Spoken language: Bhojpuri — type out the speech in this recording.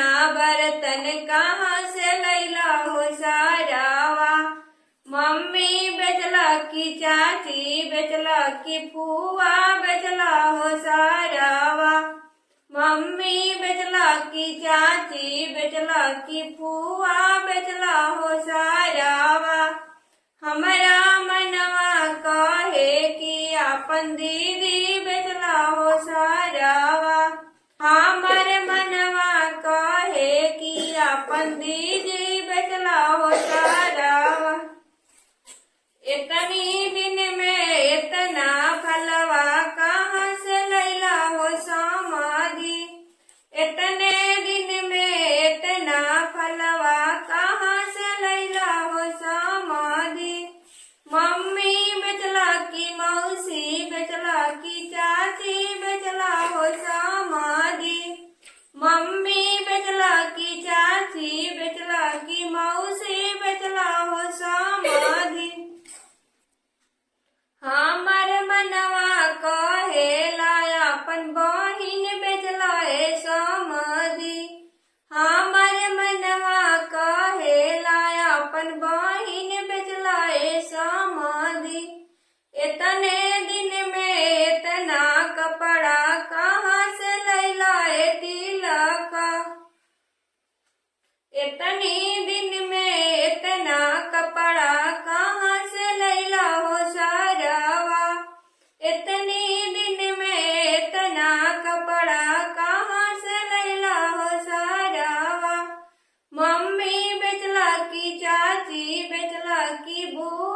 इतना बर्तन कहाँ से लैला हो सारावा। मम्मी बेचला की चाची बेचला की फुआ बेचला हो सारावा। मम्मी बेचला की चाची बेचला की फुआ बेचला हो सारावा। हमारा मनवा कहे कि अपन दीदी बेचला हो सारावा। हमर मनवा कहे कि अपन दीदी बेचला हो सारावा। इतनी दिन में इतना फलवा कहाँ से लैला हो समाधि। इतने दिन में इतना फलवा कहाँ से लैला हो समाधि। मम्मी बेचला की मौसी बेचला की चाची बेचला हो समाधि। मम्मी बेचला की चाची बेचला की मौसी बेचला हो समाधि। हमर मनवा कहेला अपन बहिन बेचला है समाधि। हमर मनवा कहेला अपन बहिन बेचला है समाधि। इतने दिन में इतना कपड़ा कहाँ से लैला है तिलक। इतनी दिन में इतना कपड़ा कहाँ से लैला हो सारावा। इतनी दिन में इतना कपड़ा कहाँ से लैला हो सारावा। मम्मी बेचला की चाची बेचला की बू